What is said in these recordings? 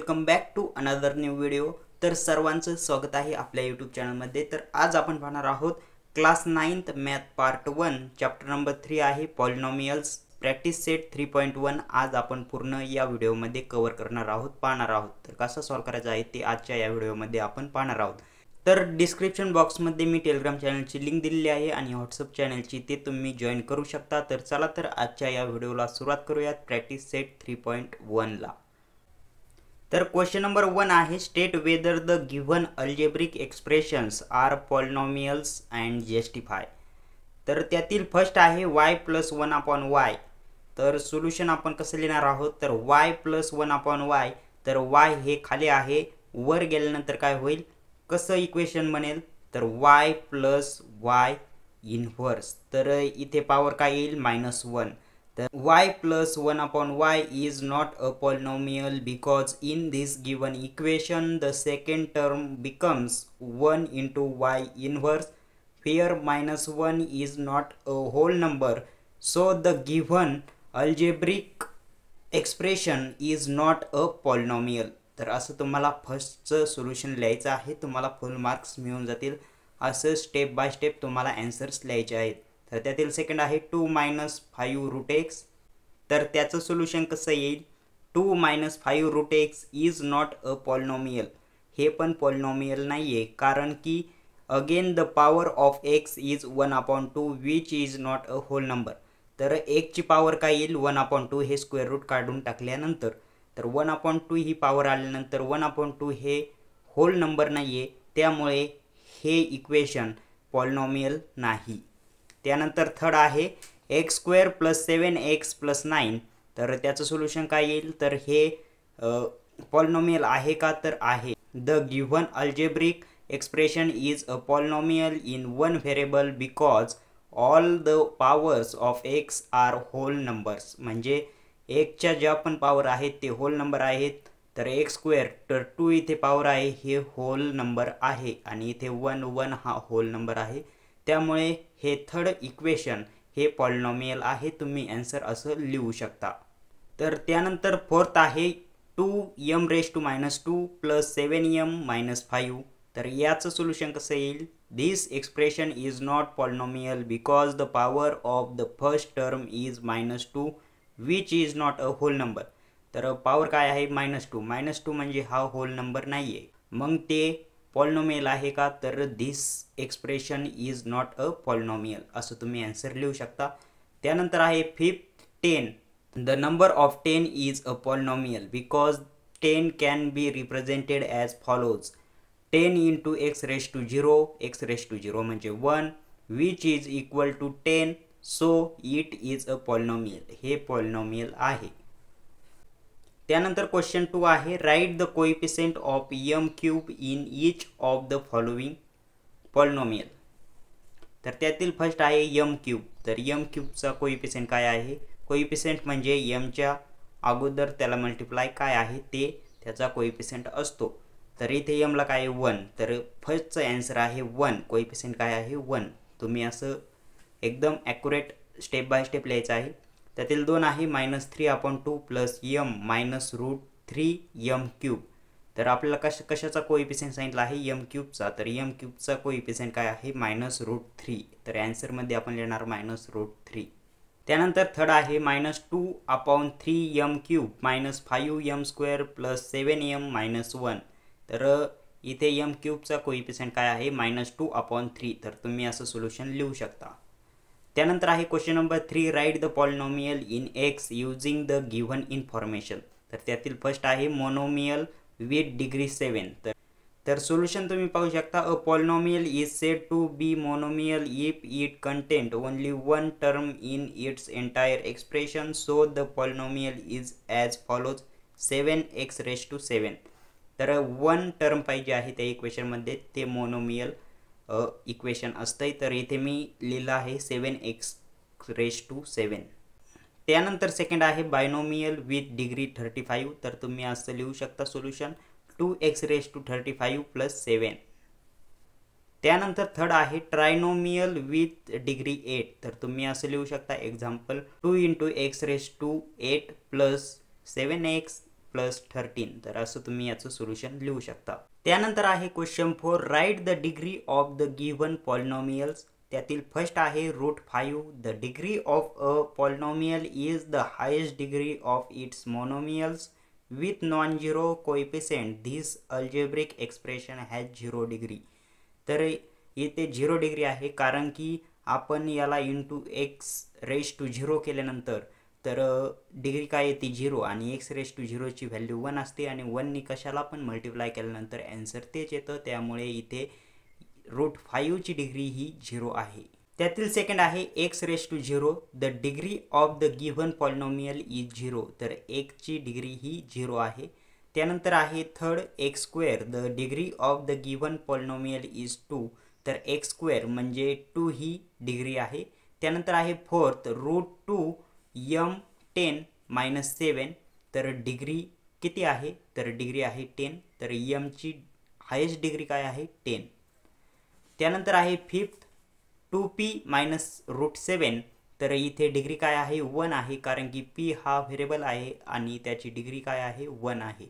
Welcome back to another new video. तर सर्वांचं स्वागत आहे आपल्या यूट्यूब चॅनलमध्ये। तर आज आपण पाहणार आहोत class 9th math part 1 chapter number 3 आहे पॉलिनॉमियल्स प्रॅक्टिस सेट 3.1। आज आपण पूर्ण या व्हिडिओमध्ये कव्हर करणार आहोत, पाहणार आहोत। तर कसं सॉल्व करायचं आहे ते आजच्या या व्हिडिओमध्ये आपण पाहणार आहोत। तर डिस्क्रिप्शन बॉक्समध्ये मी टेलिग्राम चॅनलची लिंक दिलेली आहे आणि व्हॉट्सअप चॅनलची, ते तुम्ही जॉईन करू शकता। तर चला तर आजच्या या व्हिडिओला सुरुवात करूयात प्रॅक्टिस सेट 3.1 ला। तर क्वेश्चन नंबर 1 आहे state whether the given algebraic expressions are polynomials and justify. तर त्यातील फर्स्ट आहे y + 1/y। तर सोल्यूशन आपण कसं लिहिणार आहोत, तर y + 1/y। तर y हे खाली आहे, वर गेल्यानंतर काय होईल, कसं इक्वेशन बनेल, तर y + y इनव्हर्स। तर इथे पॉवर काय येईल, -1। y plus 1/y is not a polynomial because in this given equation the second term becomes 1 into y inverse, where -1 is not a whole number, so the given algebraic expression is not a polynomial। तर असं तुम्हाला फर्स्टचं solution लिहायचं आहे, तुम्हाला फुल marks मिळून जातील। असं step by step तुम्हाला आन्सर्स लिहायचे आहेत। तर त्यातील सेकंड आहे 2 - 5√x। तर त्याचं सोल्युशन कसं येईल, 2 - 5√x is not a polynomial. हे पण पॉलिनॉमियल नाही आहे, कारण की again the power of x is 1/2 which is not a whole number. तर x ची पॉवर काय येईल, 1/2 हे स्क्वेअर रूट काढून टाकल्यानंतर। तर 1/2 ही पॉवर आल्यानंतर 1/2 हे होल नंबर नाही आहे, त्यामुळे हे इक्वेशन पॉलिनॉमियल नाही। त्यानंतर थर्ड आहे x² + 7x + 9। तर त्याचं सोल्युशन काय येईल, तर हे पॉलिनॉमियल आहे का, तर आहे। The given algebraic expression is a polynomial in one variable because all the powers of x are whole numbers. म्हणजे एक्सच्या ज्या पण पॉवर आहेत ते होल नंबर आहेत। तर x², तर 2 इथे पॉवर आहे, हे होल नंबर आहे, आणि इथे 1 हा होल नंबर आहे, त्यामुळे हे थर्ड इक्वेशन हे पॉलिनॉमियल आहे। तुम्ही आन्सर असं लिहू शकता। तर त्यानंतर फोर्थ आहे 2m⁻² + 7m - 5। तर याचं सोल्युशन कसं येईल, this expression is not polynomial because the power of the first term is -2 which is not a whole number. तर पॉवर काय आहे, -2 म्हणजे हा होल नंबर नाही आहे, मग ते पॉलिनॉमियल आहे का, तर this expression is not a polynomial, असं तुम्ही आन्सर लिहू शकता। त्यानंतर आहे fifth 10। The number of 10 is a polynomial because 10 can be represented as follows 10 × x⁻0 म्हणजे 1 which is equal to 10, so it is a polynomial. हे पॉलिनॉमियल आहे। त्यानंतर क्वेश्चन 2 आहे write the coefficient of m³ in each of the following polynomial. तर त्यातील first आहे m³। तर m³ coefficient काय आहे, कोएफिशिएंट म्हणजे m च्या अगोदर त्याला मल्टिप्लाय काय आहे ते त्याचा कोएफिशिएंट असतो। तर इथे m ला काय आहे 1, तर फर्स्टचा आन्सर आहे 1, कोएफिशिएंट काय आहे 1। तुम्ही असं एकदम ॲक्युरेट स्टेप बाय स्टेप लिहायचं आहे। त्यातील 2 आहे -3/2 + m - √3m³। तर आपल्याला कशाचा कोएफिशिएंट सांगितला आहे, m³ तर m³ कोएफिशिएंट काय आहे, -√3। तर आन्सरमध्ये आपण लिहिणार -√3। त्यानंतर थर्ड आहे -2/3m³ - 5m² + 7m - 1। तर इथे m³ कोएफिशिएंट काय आहे, -2/3। तर तुम्ही असं सोल्युशन लिहू शकता। त्यानंतर आहे question number 3 write the polynomial in x using the given information. तर त्यातील फर्स्ट आहे मोनोमियल विथ डिग्री 7। तर सोल्युशन तुम्ही पाहू शकता, a polynomial is said to be monomial if it content only one term in its entire expression, so the polynomial is as follows 7x⁻⁷। तर 1 term पाहिजे आहे त्या इक्वेशनमध्ये, ते मोनोमियल इक्वेशन असतंय। तर इथे मी लिहिलं आहे 7x⁻⁷। त्यानंतर सेकंड आहे बायनोमियल विथ डिग्री 35। तर तुम्ही असं लिहू शकता सोल्युशन 2x⁻35 + 7। त्यानंतर थर्ड आहे ट्रायनोमियल विथ डिग्री 8। तर तुम्ही असं लिहू शकता एक्झाम्पल 2 × x⁸ + 7x प्लस 13. तर असं तुम्ही याचं सोल्युशन लिहू शकता. त्यानंतर आहे question 4, write the degree of the given polynomials. त्यातील फर्स्ट आहे √5. The degree of a polynomial is the highest degree of its monomials with non zero coefficient. This algebraic expression has 0 degree. तर इथे 0 degree आहे कारण की आपण याला into x⁻0 केल्यानंतर तर डिग्री काय येते 0 आणि x⁻0 ची व्हॅल्यू 1 असते आणि 1 नी कशाला पण मल्टिप्लाय केल्यानंतर आन्सर तेच येतं. त्यामुळे इथे √5 ची डिग्री ही 0 आहे. त्यातील सेकंड आहे x⁻0. The degree of the given polynomial is 0. तर 1 ची डिग्री ही 0 आहे. त्यानंतर आहे third x². The degree of the given polynomial is 2. तर x² म्हणजे 2 ही डिग्री आहे. त्यानंतर आहे फोर्थ √2m10-7. तर डिग्री किती आहे? तर डिग्री आहे 10. तर m ची हायेस्ट डिग्री काय आहे? 10. त्यानंतर आहे फिफ्थ 2p-√7. तर इथे डिग्री काय आहे? 1 आहे कारण की p हा व्हेरिएबल आहे आणि त्याची डिग्री काय आहे? 1 आहे.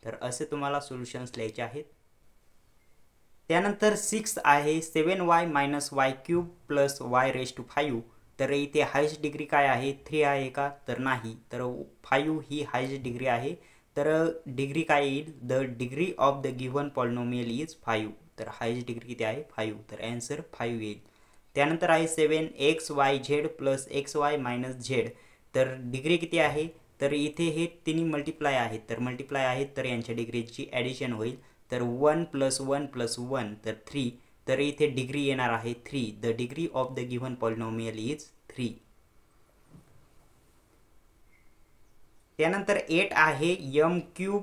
तर असे तुम्हाला सोल्युशन्स लिहायचे आहेत. त्यानंतर 6 आहे 7y-y³ + y⁵5. तर इथे हायेस्ट डिग्री काय आहे? 3 आहे का? तर नाही. तर 5 ही हायेस्ट डिग्री आहे. तर डिग्री काय येईल? The degree of the given polynomial is 5. तर हायेस्ट डिग्री किती आहे? 5. तर आन्सर 5 येईल. त्यानंतर आहे 7xyz + xy-z. तर डिग्री किती आहे? तर इथे हे तिन्ही मल्टिप्लाय आहेत. तर मल्टिप्लाय आहेत तर यांच्या डिग्रीची ॲडिशन होईल. तर 1 + 1 + 1 तर 3. तर इथे डिग्री येणार आहे 3. The degree of the given polynomial is 3. त्यानंतर 8 आहे m³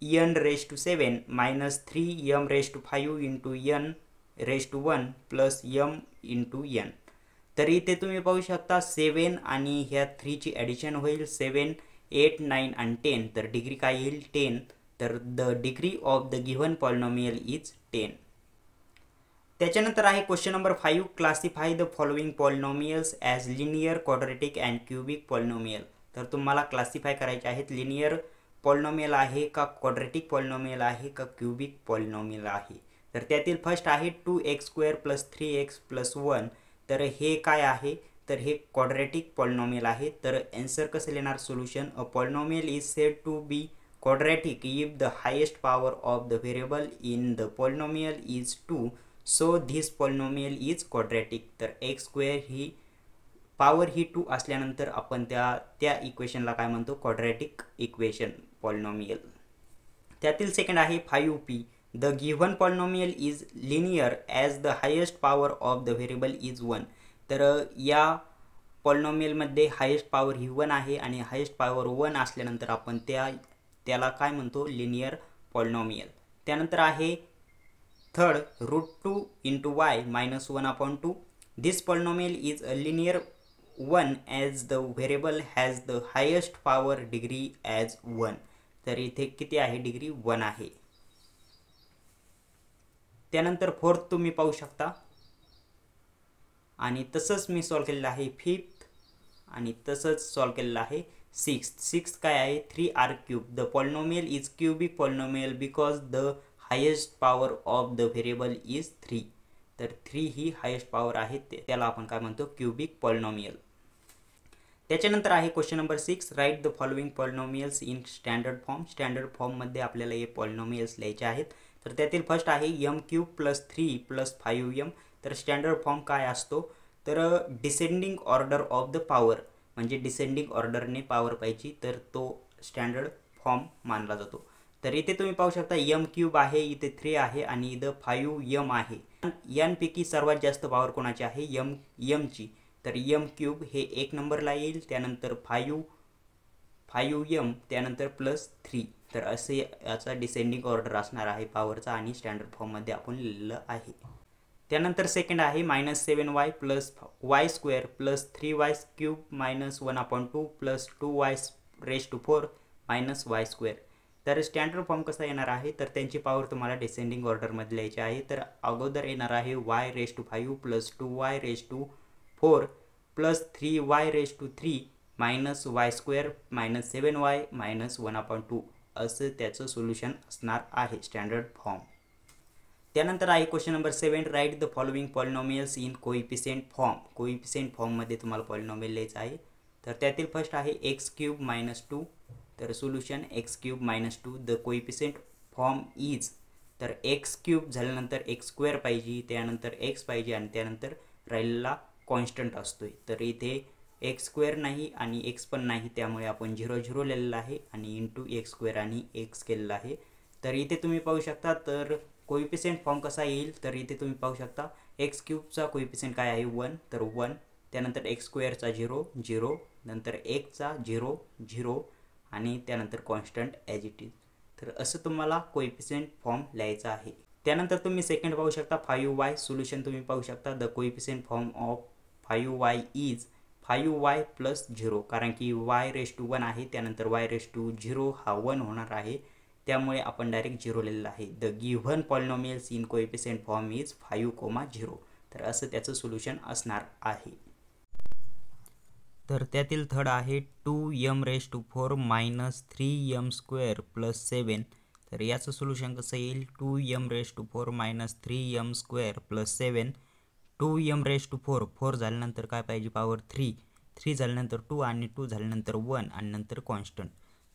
n⁻⁷ - 3m⁵ n⁻1 + m × n. तर इथे तुम्ही पाहू शकता 7 आणि ह्या 3 ची ॲडिशन होईल. 7, 8, 9 आणि 10. तर डिग्री काय येईल? 10. तर the degree of the given polynomial is 10. त्याच्यानंतर आहे question number 5, classify the following polynomials as linear, quadratic and cubic polynomial. तर तुम्हाला क्लासिफाय करायचे आहेत लिनियर पॉलिनॉमियल आहे का, क्वाड्रॅटिक पॉलिनॉमियल आहे का, क्यूबिक पॉलिनॉमियल आहे. तर त्यातील फर्स्ट आहे 2x² + 3x + 1. तर हे काय आहे? तर हे क्वाड्रॅटिक पॉलिनॉमियल आहे. तर आन्सर कसं लिहिणार? Solution, a polynomial is said to be quadratic if the highest power of the variable in the polynomial is 2, so this polynomial is quadratic. तर x² ही पॉवर ही 2 असल्यानंतर आपण त्या इक्वेशनला काय म्हणतो? Quadratic equation polynomial. त्यातील सेकंड आहे 5p. The given polynomial is linear as the highest power of the variable is 1. तर या पॉलिनॉमियलमध्ये हायेस्ट पॉवर ही 1 आहे आणि हायेस्ट पॉवर 1 असल्यानंतर आपण त्याला काय म्हणतो? Linear polynomial. त्यानंतर आहे third √2 × y - 1/2. This polynomial is a linear 1 as the variable has the highest power degree as 1. तर इथे किती आहे? डिग्री 1 आहे. त्यानंतर फोर्थ तुम्ही पाहू शकता आणि तसंच मी सॉल्व केलेलं आहे फिफ्थ आणि तसंच सॉल्व केलेलं आहे सिक्स्थ काय आहे? 3r³. The polynomial is cubic polynomial because the highest power of the variable is 3. तर 3 ही हायेस्ट पॉवर आहे. त्याला आपण काय म्हणतो? Cubic polynomial. त्याच्यानंतर आहे question number 6, write the following polynomials in standard form. Standard फॉर्ममध्ये आपल्याला हे पॉलिनॉमियल्स लिहायचे आहेत. तर त्यातील फर्स्ट आहे m³ + 3 + 5m. तर स्टँडर्ड फॉर्म काय असतो? तर descending order of the power, म्हणजे डिसेंडिंग ऑर्डरने पॉवर पाहिजे तर तो स्टँडर्ड फॉर्म मानला जातो. तर इथे तुम्ही पाहू शकता m³ आहे, इथे 3 आहे आणि इथं 5m आहे. यांपैकी सर्वात जास्त पॉवर कोणाची आहे? m ची. तर m³ हे 1 नंबरला येईल. त्यानंतर 5m त्यानंतर +3. तर असे याचा डिसेंडिंग ऑर्डर असणार आहे पॉवरचा आणि स्टँडर्ड फॉर्ममध्ये आपण लिहिलेलं आहे. त्यानंतर सेकंड आहे -7y + y² + 3y³ - 1/2 + 2y⁴ - y². तर स्टँडर्ड फॉर्म कसा येणार आहे? तर त्यांची पॉवर तुम्हाला डिसेंडिंग ऑर्डरमध्ये लिहायची आहे. तर अगोदर येणार आहे y⁵ + 2y⁴ + 3y⁵ minus Y square minus 7y minus 1/2 असं त्याचं सोल्युशन असणार आहे स्टँडर्ड फॉर्म. त्यानंतर आहे question number 7, write the following polynomials in coefficient form. Coefficient फॉर्ममध्ये तुम्हाला पॉलिनॉमियल लिहायचं आहे. तर त्यातील फर्स्ट आहे x³ - 2. तर solution x³ - 2 the coefficient form is. तर x³ झाल्यानंतर x² पाहिजे, त्यानंतर x पाहिजे आणि त्यानंतर राहिलेला कॉन्स्टंट असतोय. तर इथे x² नाही आणि x पण नाही, त्यामुळे आपण 0 0 लिहिलेला आहे आणि इंटू x² आणि x केलेला आहे. तर इथे तुम्ही पाहू शकता तर कोइफिशिएंट फॉर्म कसा येईल. तर इथे तुम्ही पाहू शकता x³ चा कोइफिशिएंट काय आहे 1, तर 1. त्यानंतर x² चा 0 0, नंतर x चा 0 0 आणि त्यानंतर कॉन्स्टंट ॲज इट इज. तर असं तुम्हाला कोइफिशिएंट फॉर्म लिहायचा आहे. त्यानंतर तुम्ही सेकंड पाहू शकता 5y. सोल्युशन तुम्ही पाहू शकता the coefficient form of 5y is 5y + 0, कारण की y⁻1 आहे, त्यानंतर y⁻0 हा 1 होणार आहे, त्यामुळे आपण डायरेक्ट 0 लिहिलेला आहे. The given polynomials in coefficient form is 5, 0. तर असं त्याचं सोल्युशन असणार आहे. तर त्यातील थर्ड आहे 2m⁴ मायनस 3m² + 7. तर याचं सोल्युशन कसं येईल. 2m⁴ minus 3m² + 7. 2m⁴ 4 झाल्यानंतर काय पाहिजे पॉवर 3, 3 झाल्यानंतर 2 आणि 2 झाल्यानंतर 1 आणि नंतर कॉन्स्टंट.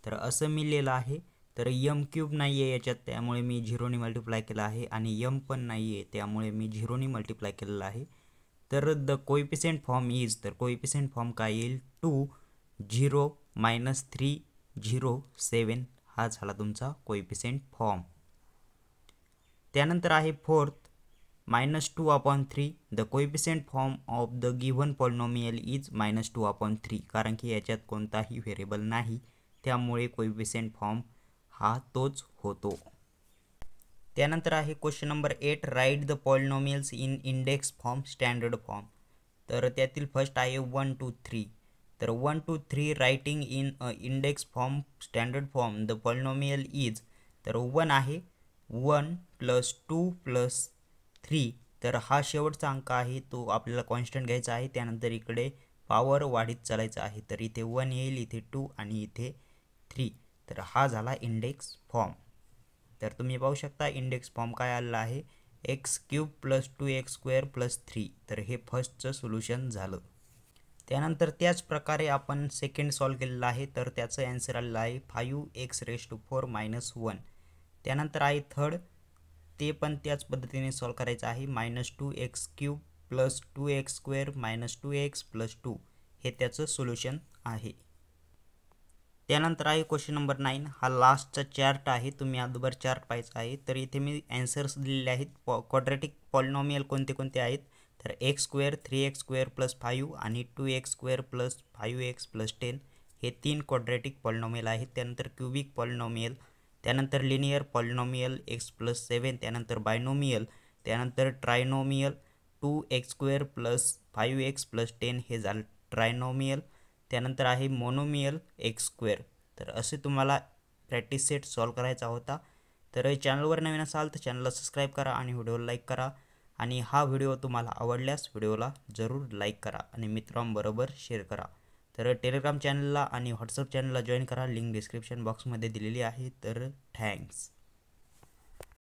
तर असं मी लिहिलं आहे. तर m³ नाही आहे याच्यात, त्यामुळे मी 0 ने मल्टिप्लाय केलं आहे आणि m पण नाही आहे, त्यामुळे मी 0 ने मल्टिप्लाय केलेलं आहे. तर द कोइफिशिएंट फॉर्म इज. तर कोइफिशिएंट फॉर्म काय येईल 2 0 मायनस 3 0 7 हा झाला तुमचा कोइफिशिएंट फॉर्म. त्यानंतर आहे fourth -2/3. The coefficient form of the given polynomial is -2/3, कारण की याच्यात कोणताही व्हेरिएबल नाही, त्यामुळे कोइफिशिएंट फॉर्म हा तोच होतो. त्यानंतर आहे question number 8, write the polynomials in index form standard form. तर त्यातील फर्स्ट आहे 1 2 3. तर 1 2 3 writing in index form standard form the polynomial is. तर 1 आहे, 1 + 2 + 3. तर हा शेवटचा अंक आहे, तो आपल्याला कॉन्स्टंट घ्यायचा आहे. त्यानंतर इकडे पॉवर वाढीत चालायचं आहे. तर इथे 1 येईल, इथे 2 आणि इथे 3. तर हा झाला इंडेक्स फॉर्म. तर तुम्ही पाहू शकता इंडेक्स फॉर्म काय आलेला आहे x³ + 2x² + 3. तर हे फर्स्टचं सोल्युशन झालं. त्यानंतर त्याच प्रकारे आपण सेकंड सॉल्व केलेलं आहे. तर त्याचं आन्सर आलेलं आहे 5x⁴ - 1. त्यानंतर आहे थर्ड, ते पण त्याच पद्धतीने सॉल्व करायचं आहे. -2x³ + 2x² - 2x + 2 हे त्याचं सोल्युशन आहे. त्यानंतर आहे क्वेश्चन नंबर 9. हा लास्टचा चार्ट आहे, तुम्ही अगोदर चार्ट पाहायचा आहे. तर इथे मी आन्सर्स दिलेले आहेत. क्वाड्रॅटिक पॉलिनॉमियल कोणते कोणते आहेत. तर x² 3x² + 5 आणि 2x² + 5x + 10 हे 3 क्वाड्रॅटिक पॉलिनॉमियल आहेत. त्यानंतर क्यूबिक पॉलिनॉमियल, त्यानंतर लिनियर पॉलिनॉमियल x + 7, त्यानंतर बायनॉमियल, त्यानंतर ट्रायनॉमियल 2x² + 5x + 10 हे झालं ट्रायनॉमियल. त्यानंतर आहे मोनोमियल x². तर असे तुम्हाला प्रॅक्टिस सेट सॉल्व करायचा होता. तर चॅनलवर नवीन असाल तर चॅनलला सबस्क्राईब करा आणि व्हिडिओला लाईक करा. आणि हा व्हिडिओ तुम्हाला आवडल्यास व्हिडिओला जरूर लाईक करा आणि मित्रांबरोबर शेअर करा. तर टेलिग्राम चॅनलला आणि व्हॉट्सअप चॅनलला जॉईन करा, लिंक डिस्क्रिप्शन बॉक्समध्ये दिलेली आहे. तर थँक्स.